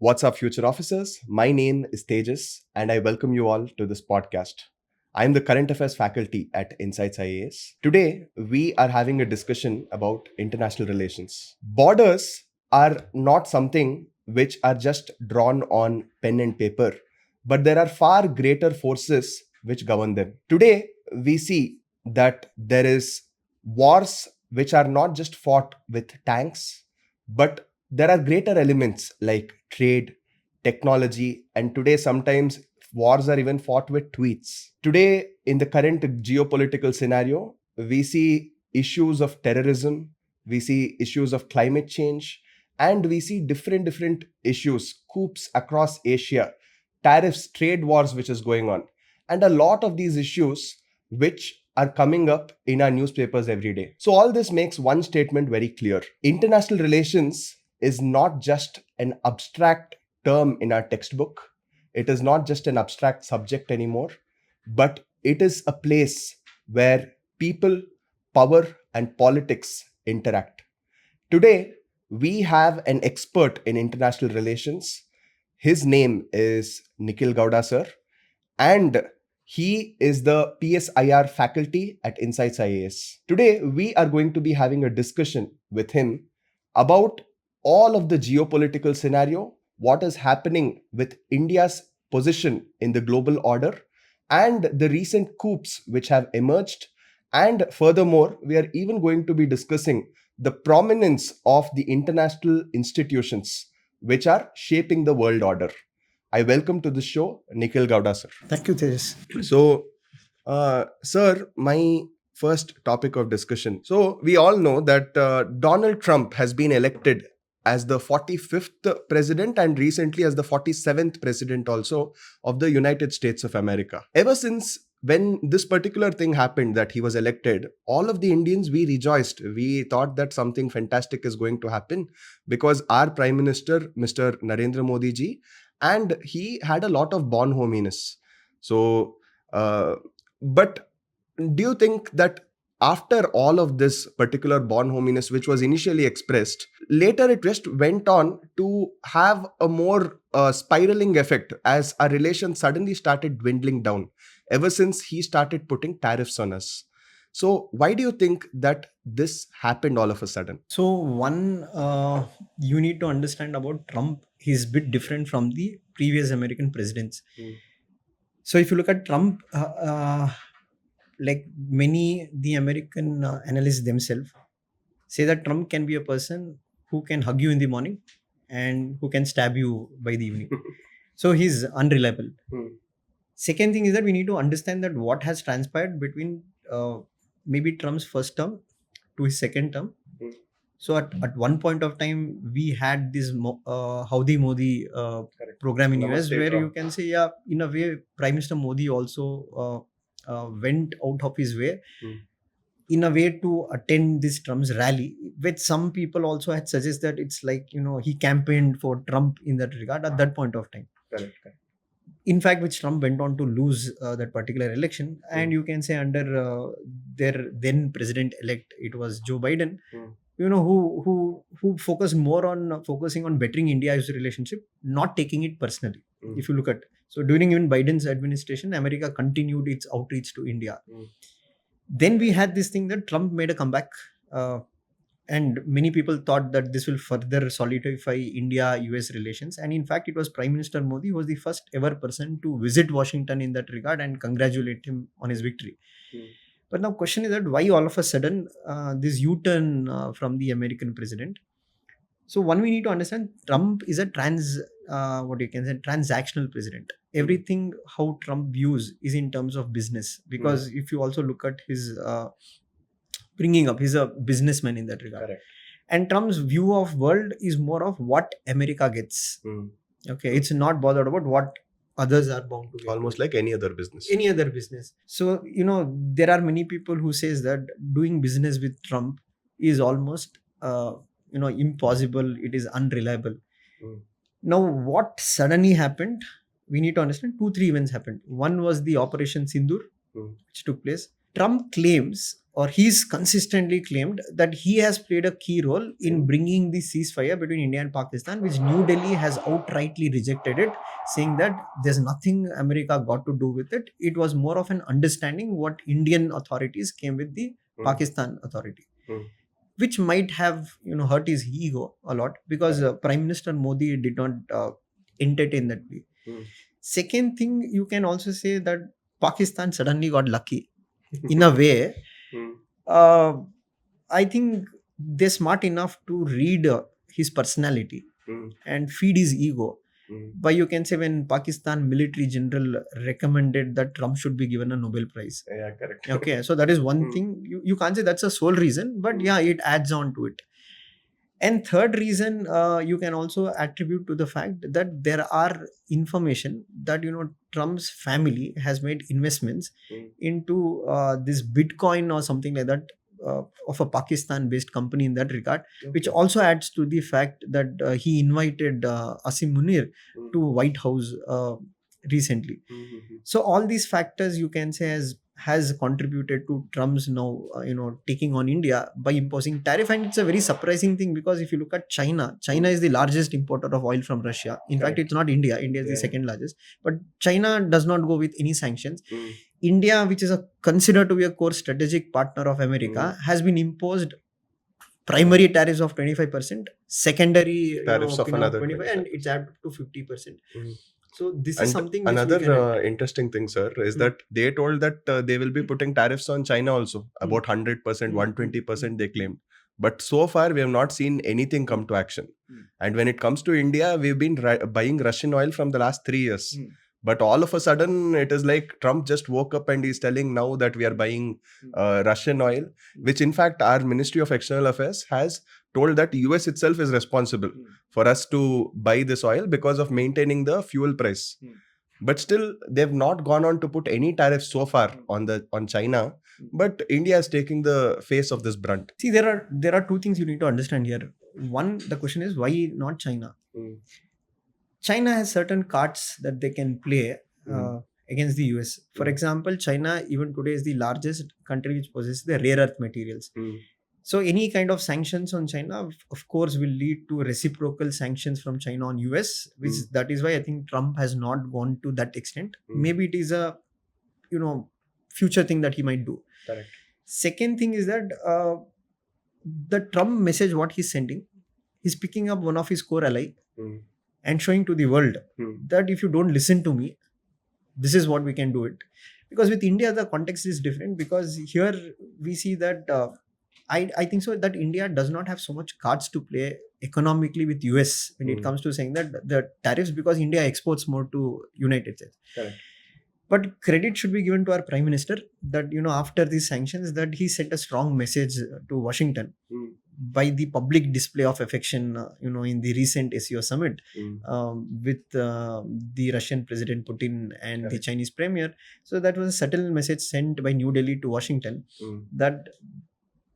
What's up, future officers? My name is Tejas, and I welcome you all to this podcast. I'm the Current Affairs faculty at InsightsIAS. Today, we are having a discussion about international relations. Borders are not something which are just drawn on pen and paper, but there are far greater forces which govern them. Today, we see that there is wars which are not just fought with tanks, but there are greater elements like trade, technology, and today sometimes wars are even fought with tweets. Today, in the current geopolitical scenario, we see issues of terrorism, we see issues of climate change, and we see different issues, coups across Asia, tariffs, trade wars which is going on, and a lot of these issues which are coming up in our newspapers every day. So all this makes one statement very clear. International relations is not just an abstract term in our textbook. It is not just an abstract subject anymore, but it is a place where people, power, and politics interact. Today, we have an expert in international relations. His name is Nikhil Gowda, sir, and he is the PSIR faculty at InsightsIAS. Today, we are going to be having a discussion with him about all of the geopolitical scenario, what is happening with India's position in the global order, and the recent coups which have emerged. And furthermore, we are even going to be discussing the prominence of the international institutions which are shaping the world order. I welcome to the show Nikhil Gowda, sir. Thank you, Tejas. So, sir, my first topic of discussion. So, we all know that Donald Trump has been elected as the 45th president and recently as the 47th president also of the United States of America. Ever since when this particular thing happened that he was elected, all of the Indians, we rejoiced. We thought that something fantastic is going to happen because our Prime Minister, Mr. Narendra Modi ji, and he had a lot of born hominess. So, but do you think that after all of this particular born hominess, which was initially expressed, later it just went on to have a more spiraling effect as our relations suddenly started dwindling down ever since he started putting tariffs on us? So why do you think that this happened all of a sudden? So, one, you need to understand about Trump. He's a bit different from the previous American presidents. So, if you look at Trump, like the American analysts themselves say that Trump can be a person who can hug you in the morning and who can stab you by the evening. So, he's unreliable. Second thing is that we need to understand that what has transpired between maybe Trump's first term to his second term. So at one point of time, we had this Howdy Modi program in US where you can say, yeah, in a way, Prime Minister Modi also went out of his way in a way to attend this Trump's rally, which some people also had suggested that it's like, he campaigned for Trump in that regard at that point of time. Correct. In fact, which Trump went on to lose that particular election. And you can say under their then president-elect, it was Joe Biden, who focused more on focusing on bettering India's relationship, not taking it personally. If you look at, so during even Biden's administration, America continued its outreach to India. Then we had this thing that Trump made a comeback. And many people thought that this will further solidify India-US relations. And in fact, it was Prime Minister Modi who was the first ever person to visit Washington in that regard and congratulate him on his victory. But now question is that why all of a sudden this U-turn from the American president? So one, we need to understand Trump is a transactional president. Everything how Trump views is in terms of business. Because if you also look at his bringing up, he's a businessman in that regard. Correct. And Trump's view of world is more of what America gets. Okay, it's not bothered about what others are bound to get. Almost like any other business. Any other business. So, there are many people who says that doing business with Trump is almost, impossible. It is unreliable. Now, what suddenly happened? We need to understand 2-3 events happened. One was the Operation Sindoor, which took place. Trump claims or he's consistently claimed that he has played a key role in bringing the ceasefire between India and Pakistan, which New Delhi has outrightly rejected it, saying that there's nothing America got to do with it. It was more of an understanding what Indian authorities came with the Pakistan authority, which might have hurt his ego a lot, because Prime Minister Modi did not entertain that way. Second thing, you can also say that Pakistan suddenly got lucky in a way. uh, I think they're smart enough to read his personality and feed his ego. But you can say when Pakistan military general recommended that Trump should be given a Nobel Prize. Yeah, correct. Okay, so that is one thing. You can't say that's a sole reason, but yeah, it adds on to it. And third reason, you can also attribute to the fact that there are information that Trump's family has made investments into this Bitcoin or something like that, of a Pakistan-based company in that regard, which also adds to the fact that he invited Asim Munir to White House recently. So all these factors, you can say, has contributed to Trump's now taking on India by imposing tariff. And it's a very surprising thing, because if you look at China is the largest importer of oil from Russia. In fact, it's not India is the second largest, but China does not go with any sanctions. India, which is considered to be a core strategic partner of America, has been imposed primary tariffs of 25%, secondary Tariffs of another 25%, 25%. and it's up to 50%. So this And is something which we another can interesting thing, sir, is that they told that they will be putting tariffs on China also, about 100%, 120% they claimed. But so far, we have not seen anything come to action. And when it comes to India, we've been buying Russian oil from the last 3 years. But all of a sudden, it is like Trump just woke up and he's telling now that we are buying Russian oil, which in fact our Ministry of External Affairs has told that US itself is responsible for us to buy this oil because of maintaining the fuel price. But still, they've not gone on to put any tariffs so far on China. But India is taking the face of this brunt. See, there are two things you need to understand here. One, the question is, why not China? China has certain cards that they can play against the US. For example, China even today is the largest country which possesses the rare earth materials. So any kind of sanctions on China, of course, will lead to reciprocal sanctions from China on US, which that is why I think Trump has not gone to that extent. Maybe it is a future thing that he might do. Correct. Second thing is that the Trump message, what he's sending, he's picking up one of his core ally and showing to the world that if you don't listen to me, this is what we can do it. Because with India, the context is different, because here we see that I think so that India does not have so much cards to play economically with US when it comes to saying that the tariffs, because India exports more to United States. Correct. But credit should be given to our Prime Minister that after these sanctions, that he sent a strong message to Washington by the public display of affection in the recent SEO summit with the Russian President Putin and the Chinese Premier. So that was a subtle message sent by New Delhi to Washington that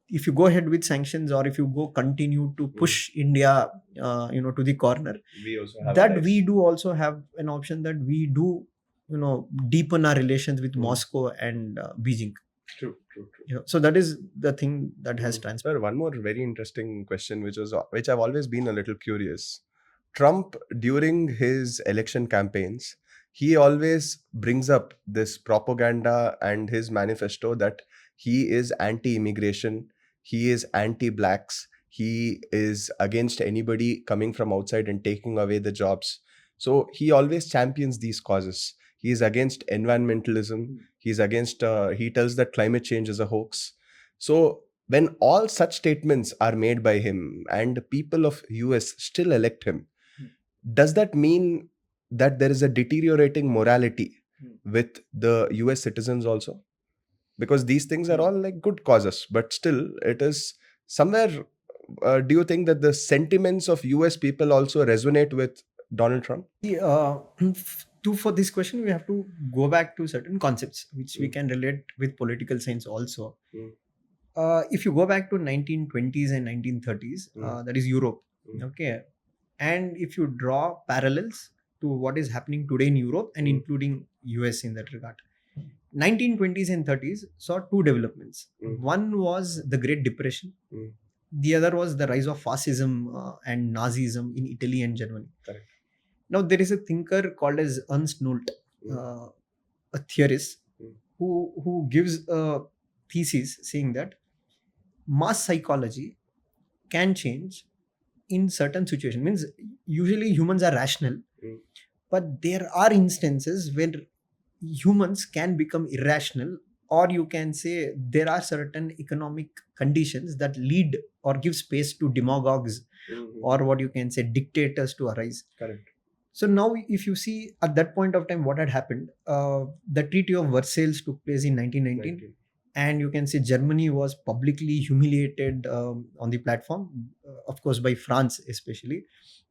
if you go ahead with sanctions, or if you continue to push India to the corner, We also have that allies. we do also have an option that we do deepen our relations with Moscow and Beijing. True. So that is the thing that has transpired. Sir, one more very interesting question, which I've always been a little curious. Trump, during his election campaigns, he always brings up this propaganda and his manifesto that he is anti-immigration, he is anti-blacks, he is against anybody coming from outside and taking away the jobs. So he always champions these causes. He is against environmentalism. He's against, he tells that climate change is a hoax. So when all such statements are made by him and people of US still elect him, does that mean that there is a deteriorating morality with the US citizens also? Because these things are all like good causes, but still it is somewhere, do you think that the sentiments of US people also resonate with Donald Trump? For this question, we have to go back to certain concepts which we can relate with political science also. If you go back to 1920s and 1930s, that is Europe, okay, and if you draw parallels to what is happening today in Europe and including US in that regard, 1920s and 30s saw two developments. One was the Great Depression. The other was the rise of fascism and Nazism in Italy and Germany. Correct. Now, there is a thinker called as Ernst Nolte, a theorist, who gives a thesis saying that mass psychology can change in certain situations. Means usually humans are rational, but there are instances where humans can become irrational, or you can say there are certain economic conditions that lead or give space to demagogues or what you can say dictators to arise. Correct. So now if you see at that point of time what had happened, the Treaty of Versailles took place in 1919. And you can say Germany was publicly humiliated on the platform, of course by France especially.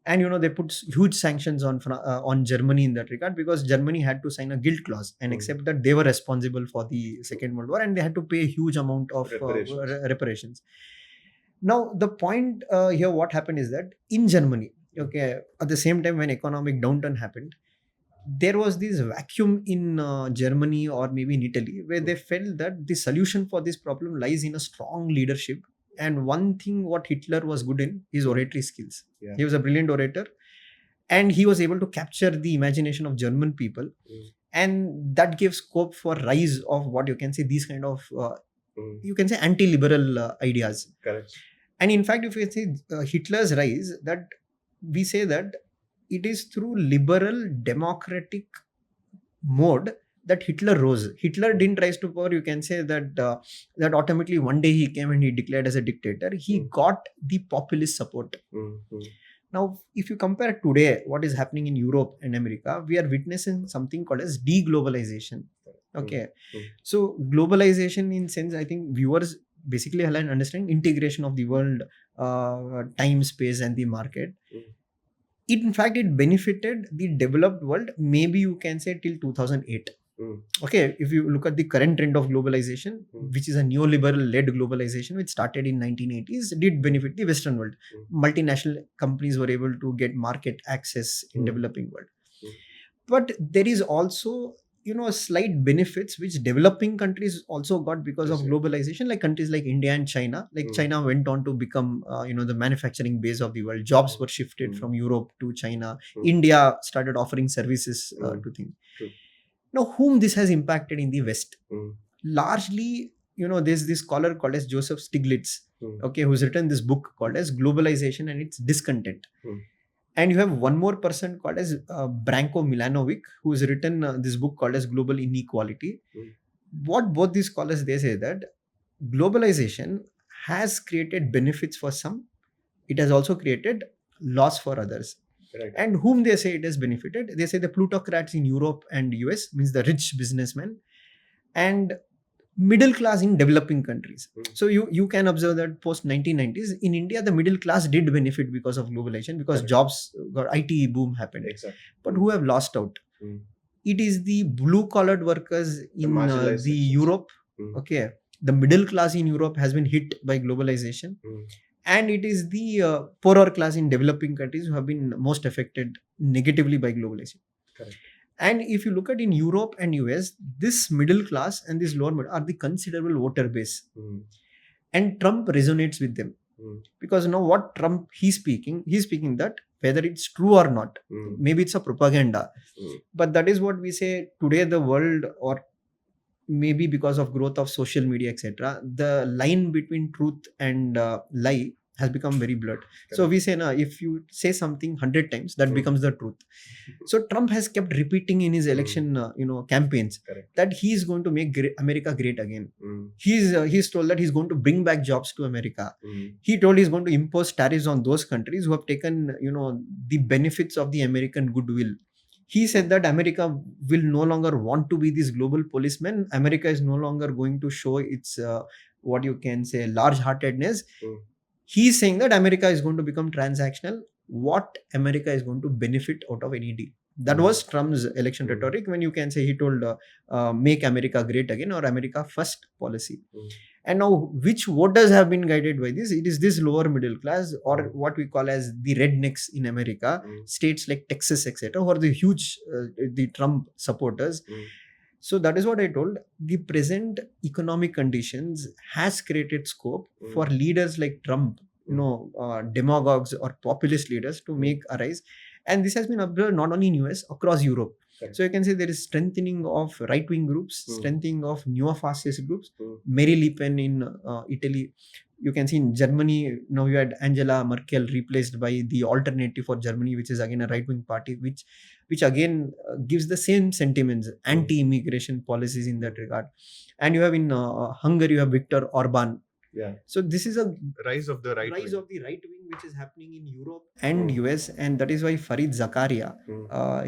And they put huge sanctions on Germany in that regard, because Germany had to sign a guilt clause and accept that they were responsible for the Second World War, and they had to pay a huge amount of reparations. Now the point here what happened is that in Germany, okay, at the same time when economic downturn happened, there was this vacuum in Germany or maybe in Italy, where they felt that the solution for this problem lies in a strong leadership. And one thing what Hitler was good in is oratory skills. Yeah. He was a brilliant orator, and he was able to capture the imagination of German people, and that gave scope for rise of what you can say these kind of you can say anti-liberal ideas. Correct. And in fact, if you say Hitler's rise, that we say that it is through liberal democratic mode that Hitler rose. Hitler didn't rise to power. You can say that that automatically one day he came and he declared as a dictator. He got the populist support. Now, if you compare today what is happening in Europe and America, we are witnessing something called as de-globalisation. Okay, so globalization in sense, I think viewers basically understand integration of the world, time, space, and the market. In fact, it benefited the developed world, maybe you can say till 2008. Okay, if you look at the current trend of globalization, which is a neoliberal led globalization which started in 1980s, did benefit the Western world. Multinational companies were able to get market access in developing world. But there is also slight benefits which developing countries also got because of globalization, like countries like India and China. Like China went on to become the manufacturing base of the world. Jobs were shifted from Europe to China. India started offering services to things. Now, whom this has impacted in the West? Largely, there's this scholar called as Joseph Stiglitz, okay, who's written this book called as Globalization and Its Discontent. And you have one more person called as Branko Milanovic, who has written this book called as Global Inequality. What both these scholars, they say that globalization has created benefits for some. It has also created loss for others. Right. And whom they say it has benefited? They say the plutocrats in Europe and US, means the rich businessmen, and middle class in developing countries. So you can observe that post 1990s in India, the middle class did benefit because of globalization, because jobs got IT boom happened. Exactly. But who have lost out? It is the blue collared workers in the Europe. Okay, the middle class in Europe has been hit by globalization. And it is the poorer class in developing countries who have been most affected negatively by globalization. Correct. And if you look at in Europe and US, this middle class and this lower middle are the considerable voter base. And Trump resonates with them. Because now what Trump, he's speaking that whether it's true or not, maybe it's a propaganda. But that is what we say today, the world, or maybe because of growth of social media, etc., the line between truth and lie has become very blurred. Correct. So we say now, if you say something 100 times, that becomes the truth. So Trump has kept repeating in his election campaigns that he is going to make America great again. He's told that he's going to bring back jobs to America. He told he's going to impose tariffs on those countries who have taken the benefits of the American goodwill. He said that America will no longer want to be this global policeman. America is no longer going to show its what you can say large-heartedness. He's saying that America is going to become transactional. What America is going to benefit out of any deal? That was Trump's election rhetoric, when you can say he told make America great again, or America first policy. And now which voters have been guided by this? It is this lower middle class, or what we call as the rednecks in America, states like Texas, etc., who are the huge the Trump supporters. So that is what I told. The present economic conditions has created scope for leaders like Trump, demagogues or populist leaders to make arise. And this has been observed not only in US, across Europe. Correct. So you can say there is strengthening of right-wing groups, strengthening of neo-fascist groups. Mm. Mary Le Pen in Italy. You can see in Germany, now you had Angela Merkel replaced by the Alternative for Germany, which is again a right-wing party, which again gives the same sentiments, anti-immigration policies in that regard. And you have in Hungary, you have Viktor Orban. Yeah. So this is a Rise of the right rise wing. of the right wing, which is happening in Europe and US, and that is why Farid Zakaria,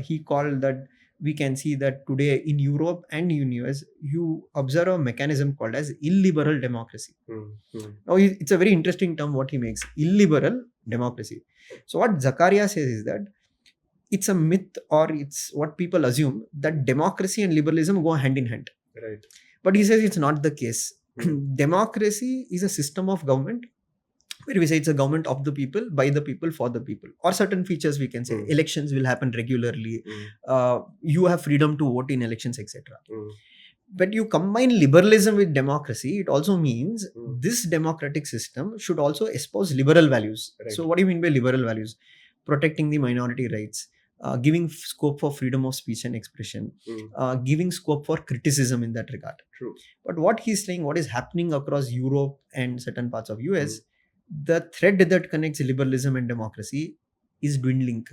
he called that. We can see that today in Europe and in US, you observe a mechanism called as illiberal democracy. Now, it's a very interesting term what he makes, illiberal democracy. So what Zakaria says is that it's a myth, or it's what people assume, that democracy and liberalism go hand in hand. Right. But he says it's not the case. Democracy is a system of government where we say it's a government of the people, by the people, for the people. Or certain features we can say. Elections will happen regularly. You have freedom to vote in elections, etc. But you combine liberalism with democracy, it also means this democratic system should also espouse liberal values. Right. So what do you mean by liberal values? Protecting the minority rights, giving scope for freedom of speech and expression, giving scope for criticism in that regard. True. But what he's saying, what is happening across Europe and certain parts of US, the thread that connects liberalism and democracy is dwindling.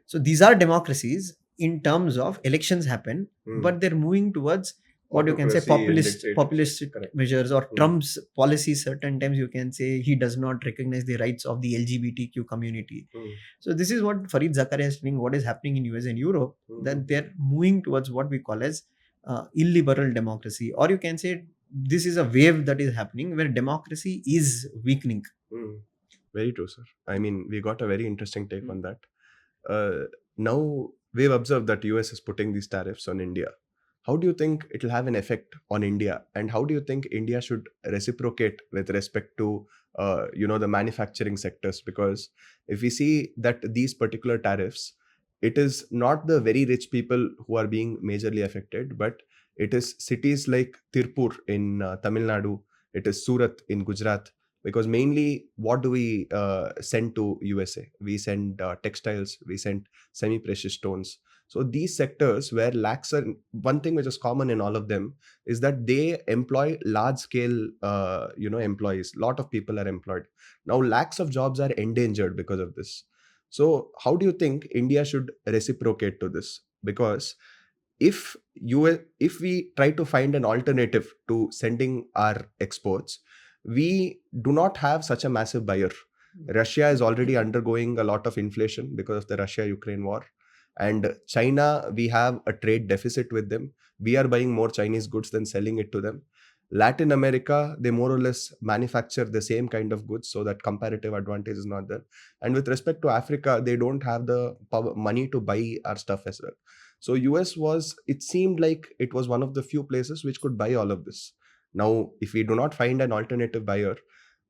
So these are democracies in terms of elections happen, but they're moving towards what you can say populist measures, or Trump's policies. Certain times you can say he does not recognize the rights of the LGBTQ community. So this is what Farid Zakaria is saying, what is happening in US and Europe, that they're moving towards what we call as illiberal democracy, or you can say this is a wave that is happening where democracy is weakening. Very true, sir. I mean, we got a very interesting take on that. Now we've observed that US is putting these tariffs on India. How do you think it will have an effect on India, and how do you think India should reciprocate with respect to the manufacturing sectors? Because if we see that these particular tariffs, it is not the very rich people who are being majorly affected, but it is cities like Tiruppur in Tamil Nadu, it is Surat in Gujarat. Because mainly, what do we send to USA? We send textiles, we send semi-precious stones. So these sectors where lacks are, one thing which is common in all of them is that they employ large scale, employees. Lot of people are employed. Now lakhs of jobs are endangered because of this. So how do you think India should reciprocate to this? Because if we try to find an alternative to sending our exports, we do not have such a massive buyer. Russia is already undergoing a lot of inflation because of the Russia-Ukraine war. And China, we have a trade deficit with them. We are buying more Chinese goods than selling it to them. Latin America, they more or less manufacture the same kind of goods, so that comparative advantage is not there. And with respect to Africa, they don't have the money to buy our stuff as well. So US it seemed like it was one of the few places which could buy all of this. Now, if we do not find an alternative buyer,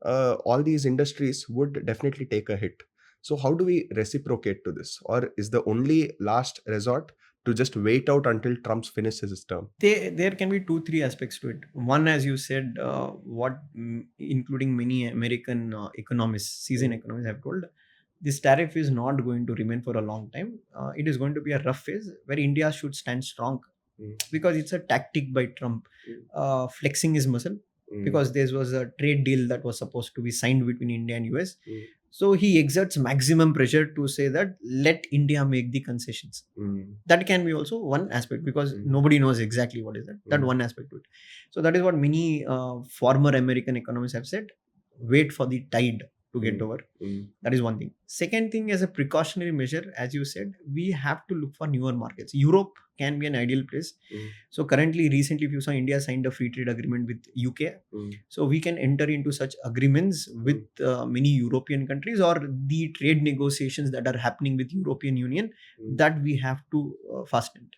all these industries would definitely take a hit. So how do we reciprocate to this? Or is the only last resort to just wait out until Trump's finishes his term? There can be 2-3 aspects to it. One, as you said, including many American economists, seasoned economists have told, this tariff is not going to remain for a long time. It is going to be a rough phase where India should stand strong, because it's a tactic by Trump, flexing his muscle, because there was a trade deal that was supposed to be signed between India and US. So he exerts maximum pressure to say that let India make the concessions. That can be also one aspect, because nobody knows exactly what is that. That one aspect to it. So that is what many former American economists have said. Wait for the tide to get over. That is one thing. Second thing, as a precautionary measure, as you said, we have to look for newer markets. Europe can be an ideal place. So currently, recently, if you saw, India signed a free trade agreement with UK. So we can enter into such agreements with many European countries, or the trade negotiations that are happening with European Union, that we have to fasten.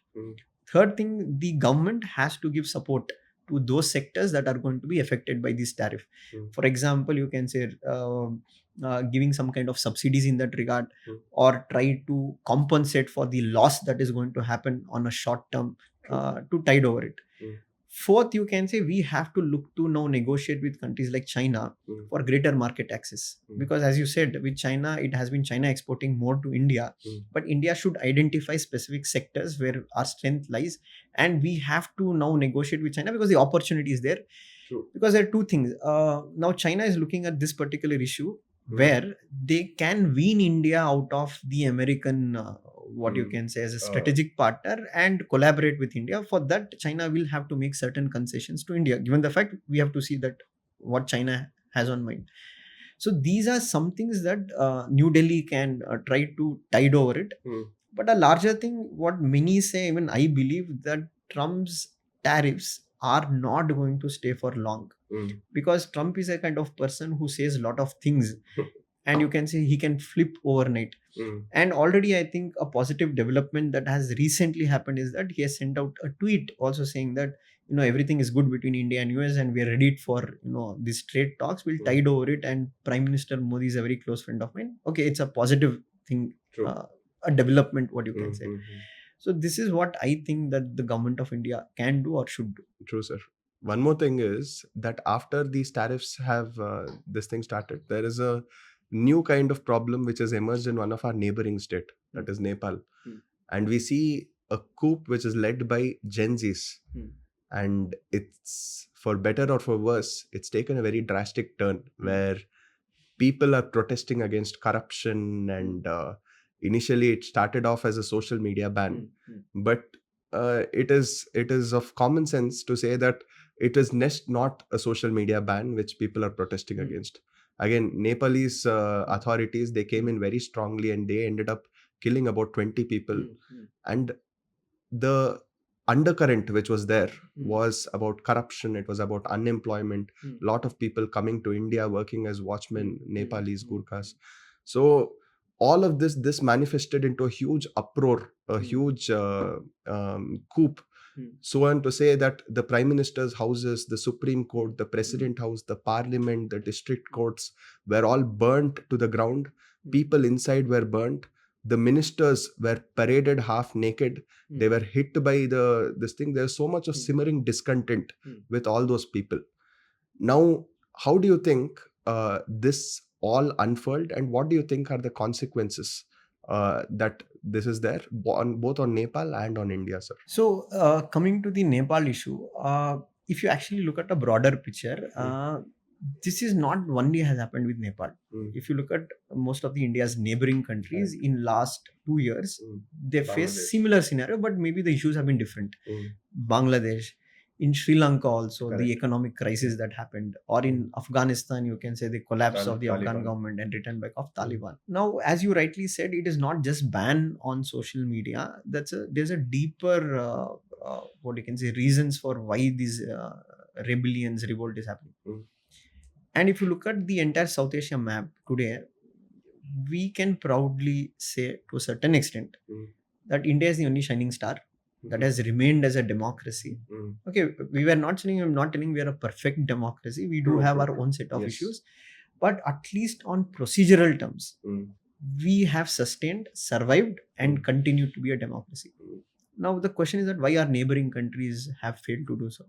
Third thing, the government has to give support to those sectors that are going to be affected by this tariff. For example, you can say giving some kind of subsidies in that regard, or try to compensate for the loss that is going to happen on a short term to tide over it. Mm. Fourth, you can say we have to look to now negotiate with countries like China for greater market access, because as you said, with China, it has been China exporting more to India, but India should identify specific sectors where our strength lies, and we have to now negotiate with China because the opportunity is there. True. Because there are two things. Now China is looking at this particular issue where they can wean India out of the American, what you can say, as a strategic partner, and collaborate with India. For that, China will have to make certain concessions to India, given the fact we have to see that what China has on mind. So these are some things that New Delhi can try to tide over it. But a larger thing, what many say, even I believe, that Trump's tariffs are not going to stay for long, because Trump is a kind of person who says a lot of things and you can say he can flip overnight. And already I think a positive development that has recently happened is that he has sent out a tweet also saying that everything is good between India and US, and we are ready for these trade talks. We'll tide over it, and Prime Minister Modi is a very close friend of mine. Okay, it's a positive thing, a development, what you can say. So this is what I think that the government of India can do or should do. True, sir. One more thing is that after these tariffs have this thing started, there is a new kind of problem which has emerged in one of our neighboring state, that is Nepal. And we see a coup which is led by Gen Zs. And it's, for better or for worse, it's taken a very drastic turn where people are protesting against corruption, and initially it started off as a social media ban, but it is of common sense to say that it is not a social media ban which people are protesting against. Again, Nepalese authorities, they came in very strongly and they ended up killing about 20 people. And the undercurrent which was there was about corruption, it was about unemployment, lot of people coming to India working as watchmen, Nepalese Gurkhas. So all of this manifested into a huge uproar, a huge coup, so on to say that the Prime Minister's houses, the Supreme Court, the President House, the Parliament, the district courts were all burnt to the ground. People inside were burnt. The ministers were paraded half naked. They were hit by this thing. There's so much of simmering discontent with all those people. Now, how do you think this all unfurled, and what do you think are the consequences that this is there both on Nepal and on India, sir? So coming to the Nepal issue, if you actually look at a broader picture, this is not only has happened with Nepal. If you look at most of the India's neighboring countries in last 2 years, they face similar scenario, but maybe the issues have been different. Bangladesh, in Sri Lanka also, the economic crisis that happened, or in Afghanistan, you can say the collapse of the Afghan government and return back of Taliban. Now, as you rightly said, it is not just ban on social media. There's a deeper, what you can say, reasons for why these revolt is happening. And if you look at the entire South Asia map today, we can proudly say to a certain extent that India is the only shining star that has remained as a democracy. Okay, we were not saying, I'm not telling we are a perfect democracy. We do have our own set of issues, but at least on procedural terms, we have sustained, survived, and continue to be a democracy. Now, the question is that why our neighboring countries have failed to do so.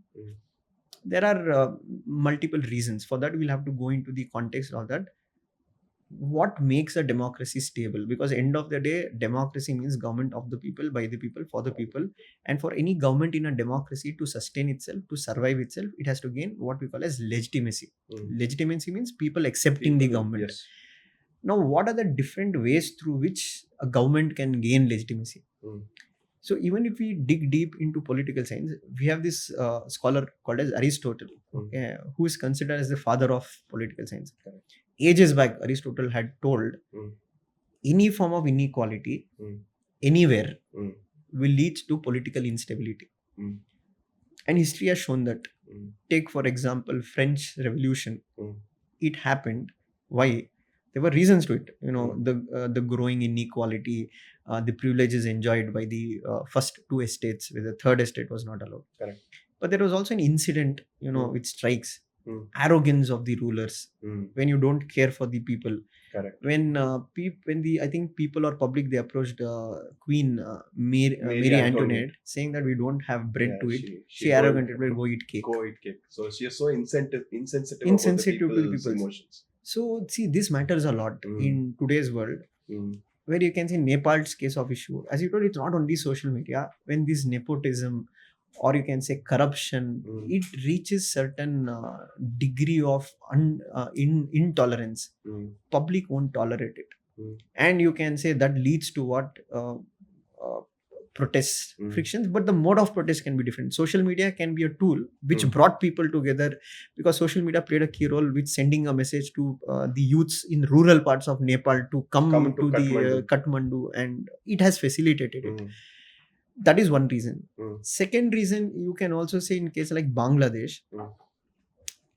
There are multiple reasons. For that, we'll have to go into the context of that. What makes a democracy stable? Because end of the day, democracy means government of the people, by the people, for the people. And for any government in a democracy to sustain itself, to survive itself, it has to gain what we call as legitimacy. Legitimacy means people accepting the government. Yes. Now, what are the different ways through which a government can gain legitimacy? So even if we dig deep into political science, we have this scholar called as Aristotle, who is considered as the father of political science. Ages back, Aristotle had told any form of inequality anywhere will lead to political instability. And history has shown that. Take, for example, French Revolution. It happened. Why? There were reasons to it. The growing inequality, the privileges enjoyed by the first two estates, where the third estate was not allowed. Correct. But there was also an incident, with strikes, arrogance of the rulers, when you don't care for the people. Correct. When I think people or public, they approached Queen Mary Mary Antoinette. Antoinette, saying that we don't have bread Yeah, to eat. she She told, arrogantly replied, "Go eat cake." go eat cake. So she is so insensitive about the Insensitive to the people's people's. emotions. So see, this matters a lot in today's world, where you can see Nepal's case of issue. As you told, it's not only social media. When this nepotism, or you can say corruption, it reaches certain degree of intolerance, public won't tolerate it. And you can say that leads to what protests, frictions, but the mode of protest can be different. Social media can be a tool which brought people together, because social media played a key role with sending a message to the youths in rural parts of Nepal to come to the Kathmandu, and it has facilitated it. That is one reason. Second reason, you can also say in case like Bangladesh,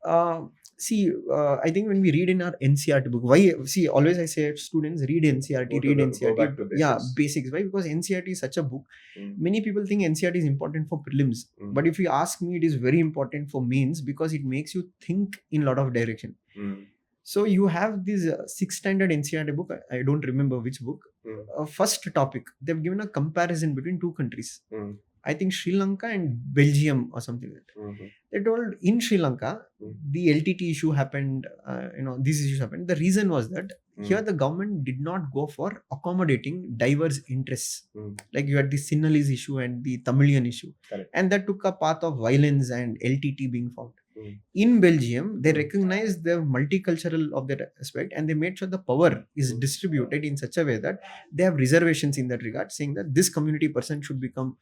I think when we read in our NCRT book, why, see, always I say students read NCRT, Go back to basics. Basics. Why? Because NCRT is such a book. Many people think NCRT is important for prelims, but if you ask me, it is very important for mains, because it makes you think in a lot of direction. So you have this 6th standard NCRT book. I don't remember which book. First topic, they've given a comparison between two countries. I think Sri Lanka and Belgium or something like that. They told in Sri Lanka, the LTT issue happened, these issues happened. The reason was that here the government did not go for accommodating diverse interests. Like you had the Sinhalese issue and the Tamilian issue. Correct. And that took a path of violence and LTT being formed. In Belgium, they recognized the multicultural of that aspect, and they made sure the power is distributed in such a way that they have reservations in that regard, saying that this community person should become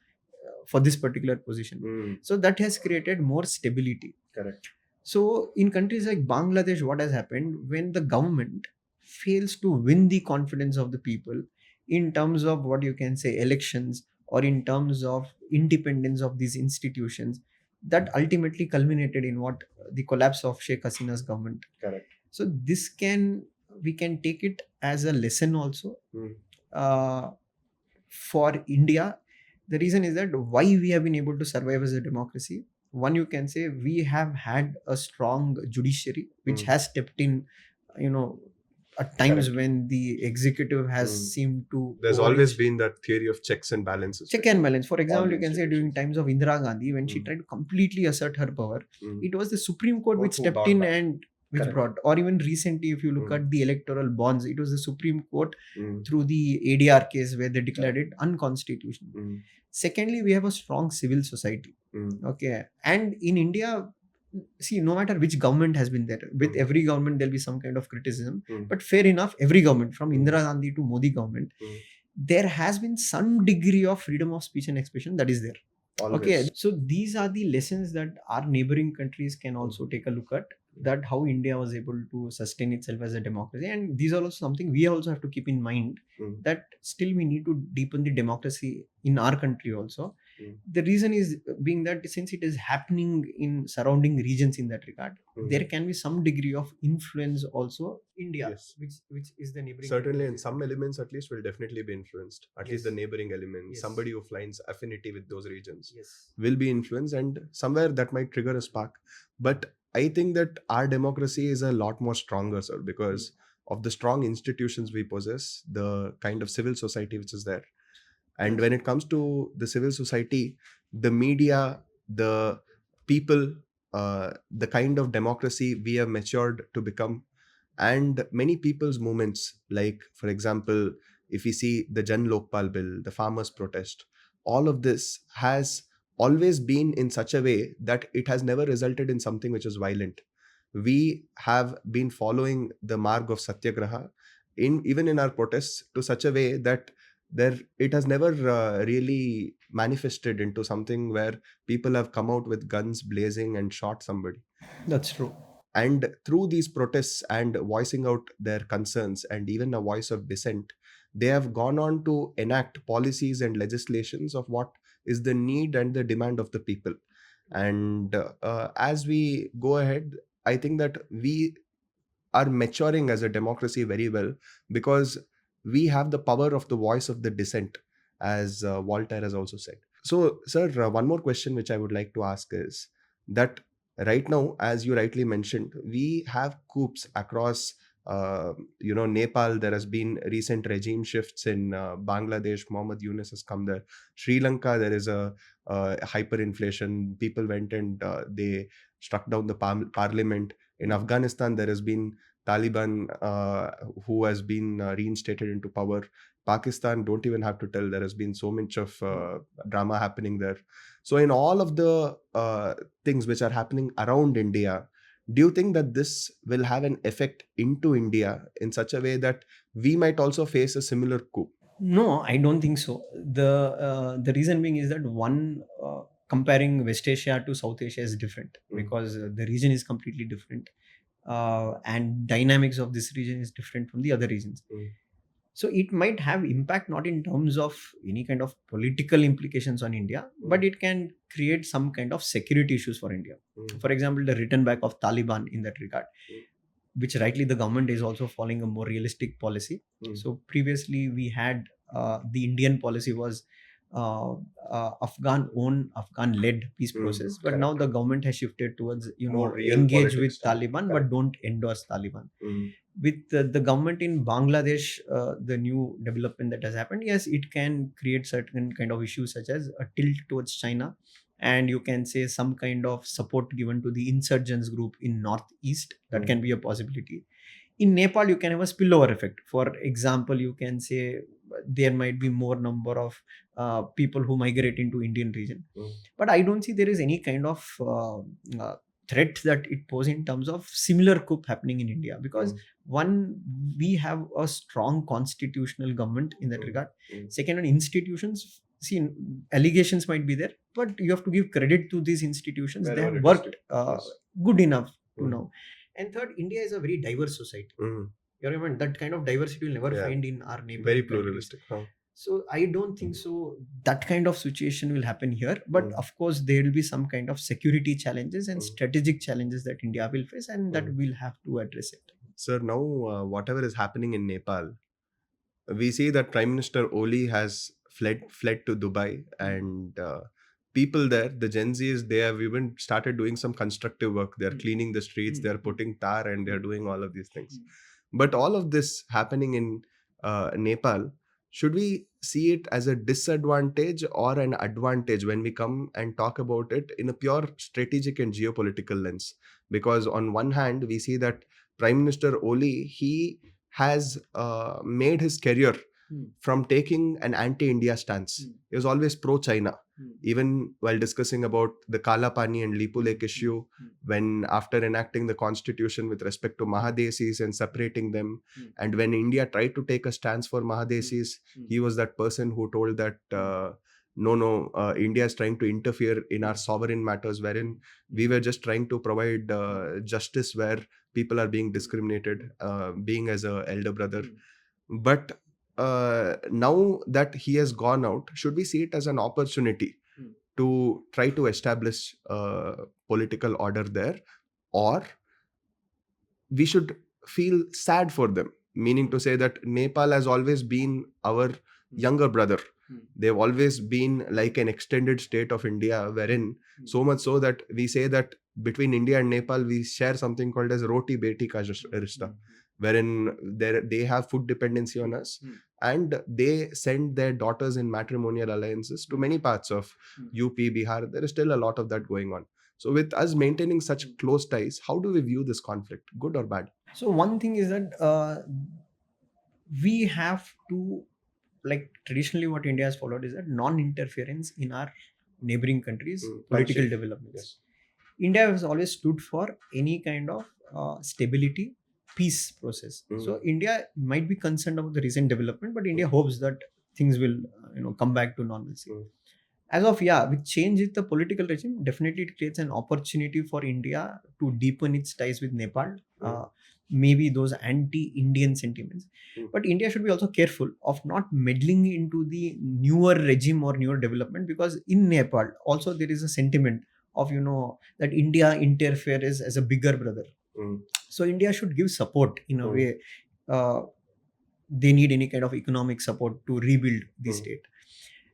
for this particular position. So that has created more stability. Correct. So in countries like Bangladesh, what has happened, when the government fails to win the confidence of the people in terms of what you can say elections, or in terms of independence of these institutions, that ultimately culminated in what the collapse of Sheikh Hasina's government. Correct. So we can take it as a lesson also for India. The reason is that why we have been able to survive as a democracy. One, you can say we have had a strong judiciary which has stepped in, at times when the executive has seemed to. There's always been that theory of checks and balances. Check and balance. For example, you can say during times of Indira Gandhi, when she tried to completely assert her power, it was the Supreme Court which stepped in and which brought. Or even recently, if you look at the electoral bonds, it was the Supreme Court through the ADR case where they declared it unconstitutional. Secondly, we have a strong civil society. Okay. And in India, see, no matter which government has been there, with every government there'll be some kind of criticism. But fair enough, every government, from Indira Gandhi to Modi government, there has been some degree of freedom of speech and expression that is there. Always. Okay. So these are the lessons that our neighboring countries can also take a look at, that how India was able to sustain itself as a democracy. And these are also something we also have to keep in mind, that still we need to deepen the democracy in our country also. The reason is being that since it is happening in surrounding regions in that regard, there can be some degree of influence also India, Yes. which is the neighboring. Certainly, in some elements at least will definitely be influenced. At least the Yes. neighboring element, Yes. somebody who finds affinity with those regions Yes. will be influenced, and somewhere that might trigger a spark. But I think that our democracy is a lot more stronger, sir, because of the strong institutions we possess, the kind of civil society which is there. And when it comes to the civil society, the media, the people, the kind of democracy we have matured to become, and many people's movements, like, for example, if we see the Jan Lokpal bill, the farmers' protest, all of this has always been in such a way that it has never resulted in something which is violent. We have been following the marg of Satyagraha even in our protests to such a way that it has never really manifested into something where people have come out with guns blazing and shot somebody. That's true. And through these protests and voicing out their concerns and even a voice of dissent, they have gone on to enact policies and legislations of what is the need and the demand of the people. And as we go ahead, I think that we are maturing as a democracy very well, because we have the power of the voice of the dissent, as Voltaire has also said. So, sir, one more question which I would like to ask is that right now, as you rightly mentioned, we have coups across Nepal, there has been recent regime shifts in Bangladesh. Mohammad Yunus has come there. Sri Lanka, there is a hyperinflation. People went and they struck down the parliament. In Afghanistan, there has been Taliban who has been reinstated into power. Pakistan, don't even have to tell. There has been so much of drama happening there. So in all of the things which are happening around India, do you think that this will have an effect into India in such a way that we might also face a similar coup? No, I don't think so. The reason being is that one, comparing West Asia to South Asia is different, because the region is completely different, and dynamics of this region is different from the other regions. So it might have impact not in terms of any kind of political implications on India, but it can create some kind of security issues for India. For example, the return back of Taliban in that regard, which rightly the government is also following a more realistic policy. So previously we had, the Indian policy was Afghan owned, Afghan led peace process, but now the government has shifted towards More real engage politics with now. Taliban, but don't endorse Taliban. With the government in Bangladesh, the new development that has happened, yes, it can create certain kind of issues such as a tilt towards China, and you can say some kind of support given to the insurgents group in northeast. That can be a possibility. In Nepal, you can have a spillover effect. For example, you can say there might be more number of people who migrate into Indian region, but I don't see there is any kind of threat that it poses in terms of similar coup happening in India, because one, we have a strong constitutional government in that regard. Second, on institutions, see, allegations might be there, but you have to give credit to these institutions. They Wherever have it is worked yes. good enough to know. And third, India is a very diverse society. You remember that kind of diversity you'll never Yeah. find in our neighboring Very countries. pluralistic. Huh? So I don't think so that kind of situation will happen here. But of course, there will be some kind of security challenges and strategic challenges that India will face, and that we'll have to address it. Sir, now whatever is happening in Nepal, we see that Prime Minister Oli has fled to Dubai, and people there, the Gen Zs, they have even started doing some constructive work. They are cleaning the streets, they are putting tar, and they are doing all of these things. But all of this happening in Nepal, should we see it as a disadvantage or an advantage when we come and talk about it in a pure strategic and geopolitical lens? Because on one hand, we see that Prime Minister Oli, he has made his career from taking an anti-India stance. He was always pro-China. Even while discussing about the Kala Pani and Lipu Lake issue, when after enacting the constitution with respect to Mahadesis and separating them, and when India tried to take a stance for Mahadesis, he was that person who told that India is trying to interfere in our sovereign matters, wherein we were just trying to provide justice where people are being discriminated, being as a elder brother. But now that he has gone out, should we see it as an opportunity to try to establish political order there, or we should feel sad for them, meaning to say that Nepal has always been our younger brother. They've always been like an extended state of India, wherein so much so that we say that between India and Nepal, we share something called as roti beti ka rishta, wherein they have food dependency on us, and they send their daughters in matrimonial alliances to many parts of UP, Bihar. There is still a lot of that going on. So with us maintaining such close ties, how do we view this conflict, good or bad? So one thing is that we have to, like traditionally what India has followed is that non-interference in our neighboring countries' political Handshake. developments. Yes. India has always stood for any kind of stability, peace process. So India might be concerned about the recent development, but India hopes that things will come back to normalcy. As of with change in the political regime, definitely it creates an opportunity for India to deepen its ties with Nepal. Maybe those anti-Indian sentiments, but India should be also careful of not meddling into the newer regime or newer development, because in Nepal also there is a sentiment of that India interferes as a bigger brother. So India should give support in a way. They need any kind of economic support to rebuild the state,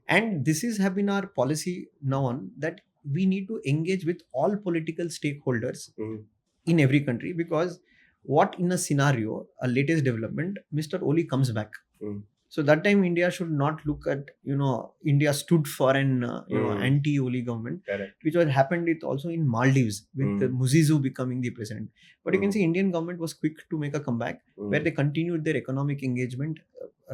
and this is have been our policy now on, that we need to engage with all political stakeholders in every country, because What in a scenario, a latest development, Mr. Oli comes back. Mm. So that time India should not look at, India stood for an anti-Oli government, Correct. which had happened with also in Maldives with Muzizu becoming the president. But you can see Indian government was quick to make a comeback where they continued their economic engagement,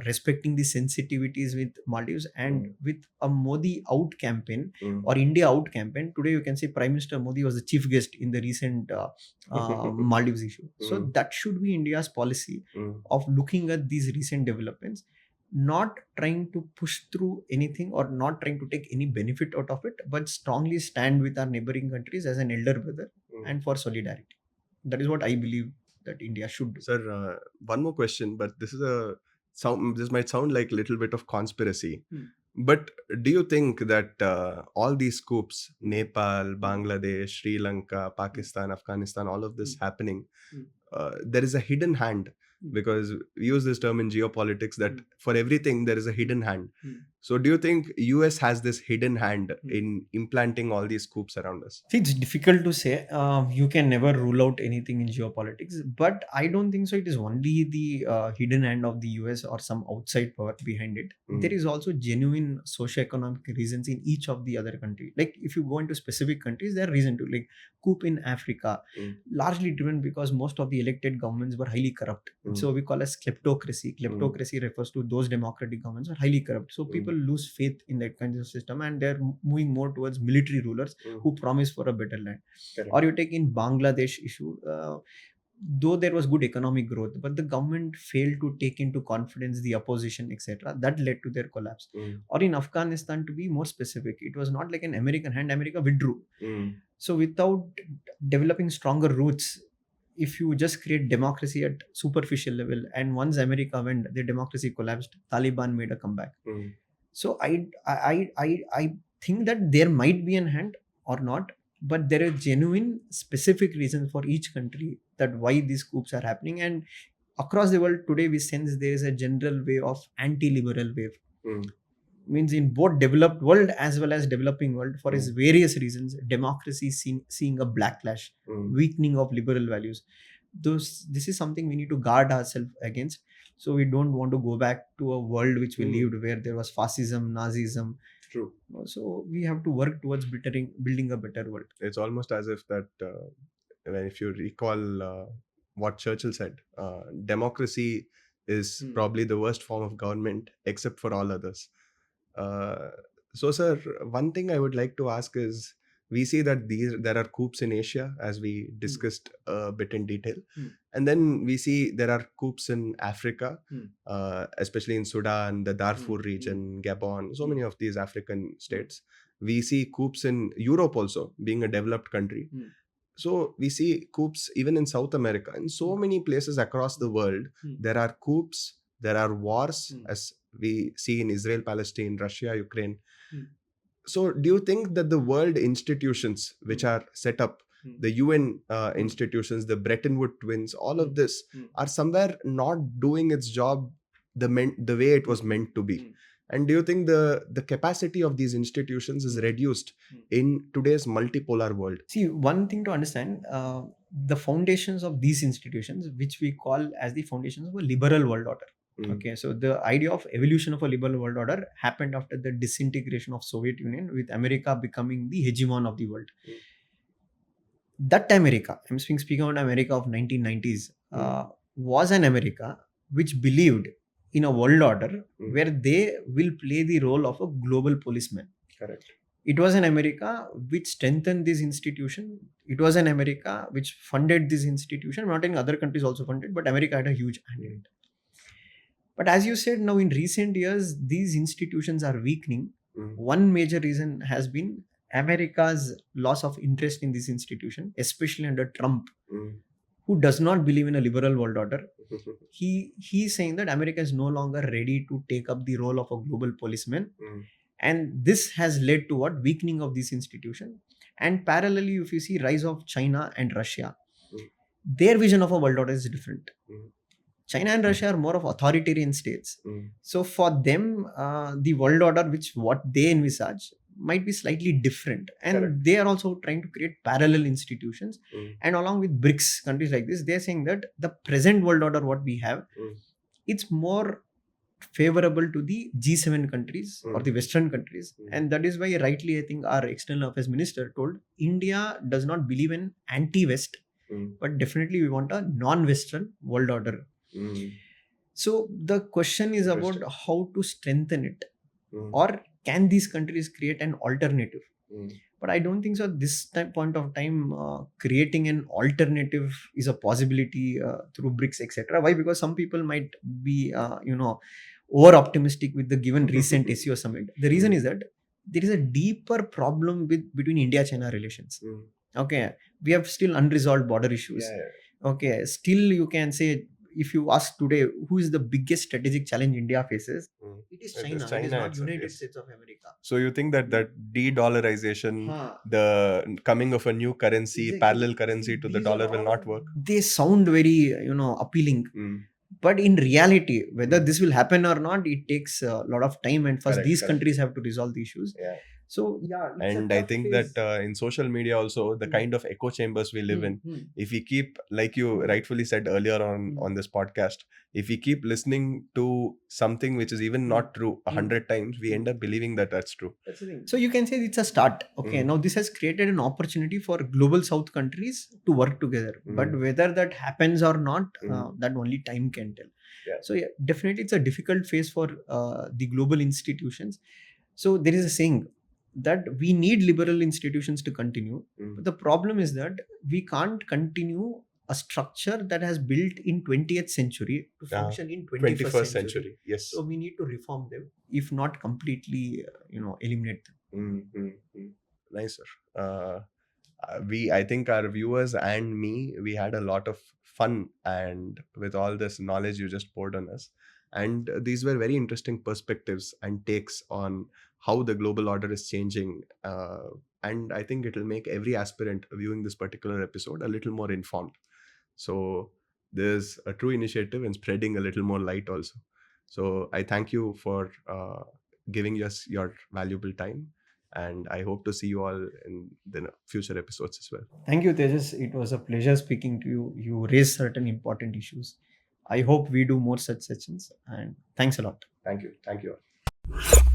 respecting the sensitivities with Maldives and with a Modi out campaign or India out campaign. Today you can see Prime Minister Modi was the chief guest in the recent Maldives issue. So that should be India's policy of looking at these recent developments, not trying to push through anything or not trying to take any benefit out of it, but strongly stand with our neighboring countries as an elder brother and for solidarity. That is what I believe that India should do. Sir, one more question, but this might sound like a little bit of conspiracy. But do you think that all these coups, Nepal, Bangladesh, Sri Lanka, Pakistan, Afghanistan, all of this happening, there is a hidden hand? Because we use this term in geopolitics that for everything there is a hidden hand. So do you think US has this hidden hand in implanting all these coups around us? See, it's difficult to say. You can never rule out anything in geopolitics, but I don't think so. It is only the hidden hand of the US or some outside power behind it. There is also genuine socio-economic reasons in each of the other countries. Like if you go into specific countries, there are reasons to, like coup in Africa, largely driven because most of the elected governments were highly corrupt. So we call as kleptocracy. Kleptocracy refers to those democratic governments are highly corrupt. So people lose faith in that kind of system and they're moving more towards military rulers who promise for a better land. Correct. Or you take in Bangladesh issue, though there was good economic growth, but the government failed to take into confidence the opposition, etc. That led to their collapse. Or in Afghanistan, to be more specific, it was not like an American hand. America withdrew. So without developing stronger roots, if you just create democracy at superficial level, and once America went, the democracy collapsed, Taliban made a comeback. So I think that there might be an hand or not, but there are genuine specific reasons for each country that why these coups are happening. And across the world today, we sense there is a general wave of anti-liberal wave. Means in both developed world as well as developing world, for its various reasons, democracy seeing a backlash, weakening of liberal values. This is something we need to guard ourselves against. So we don't want to go back to a world which we lived where there was fascism, Nazism. True. So we have to work towards building a better world. It's almost as if that, if you recall what Churchill said, democracy is probably the worst form of government except for all others. So, sir, one thing I would like to ask is, we see that there are coups in Asia, as we discussed a bit in detail. And then we see there are coups in Africa, especially in Sudan, the Darfur region, Gabon, so many of these African states. We see coups in Europe also, being a developed country. So we see coups even in South America. In so many places across the world, there are coups, there are wars, as we see in Israel, Palestine, Russia, Ukraine. So do you think that the world institutions which are set up, the UN institutions, the Bretton Woods twins, all of this are somewhere not doing its job the way it was meant to be? And do you think the capacity of these institutions is reduced in today's multipolar world? See, one thing to understand, the foundations of these institutions, which we call as the foundations of a liberal world order. Okay, so the idea of evolution of a liberal world order happened after the disintegration of Soviet Union, with America becoming the hegemon of the world. That America, I'm speaking about America of 1990s, was an America which believed in a world order where they will play the role of a global policeman. Correct. It was an America which strengthened this institution. It was an America which funded this institution. Not in other countries also funded, but America had a huge hand in it. But as you said, now in recent years, these institutions are weakening. One major reason has been America's loss of interest in this institution, especially under Trump, who does not believe in a liberal world order. He's saying that America is no longer ready to take up the role of a global policeman. And this has led to what? Weakening of this institution. And parallelly, if you see rise of China and Russia, their vision of a world order is different. China and Russia are more of authoritarian states. So for them, the world order, what they envisage, might be slightly different, and Correct. they are also trying to create parallel institutions. Mm. And along with BRICS countries like this, they're saying that the present world order what we have, it's more favorable to the G7 countries or the Western countries. And that is why rightly I think our external affairs minister told India does not believe in anti-West, but definitely we want a non-Western world order. So the question is about how to strengthen it, or can these countries create an alternative? But I don't think so. This point of time, creating an alternative is a possibility through BRICS, etc. Why? Because some people might be, over optimistic with the given recent SEO summit. The reason is that there is a deeper problem between India-China relations. Okay, we have still unresolved border issues. Okay, still you can say, if you ask today who is the biggest strategic challenge India faces, it is China. It is not United States of America. So you think that de-dollarization, the coming of a new currency, parallel currency to the dollar will not work? They sound very, appealing. But in reality, whether this will happen or not, it takes a lot of time. And first, these countries have to resolve the issues. So, and I think that in social media also, the kind of echo chambers we live in, if we keep, like you rightfully said earlier on this podcast, if we keep listening to something which is even not true 100 times, we end up believing that that's true. That's the thing. So you can say it's a start. Okay, now this has created an opportunity for global South countries to work together. But whether that happens or not, that only time can tell. So definitely it's a difficult phase for the global institutions. So there is a saying that we need liberal institutions to continue. But the problem is that we can't continue a structure that has built in 20th century to function in 21st century. Yes. So we need to reform them, if not completely, eliminate them. Nice, sir. I think our viewers and me, we had a lot of fun, and with all this knowledge you just poured on us. And these were very interesting perspectives and takes on how the global order is changing. And I think it will make every aspirant viewing this particular episode a little more informed. So there's a true initiative in spreading a little more light also. So I thank you for giving us your valuable time. And I hope to see you all in the future episodes as well. Thank you, Tejas. It was a pleasure speaking to you. You raised certain important issues. I hope we do more such sessions. And thanks a lot. Thank you. Thank you all.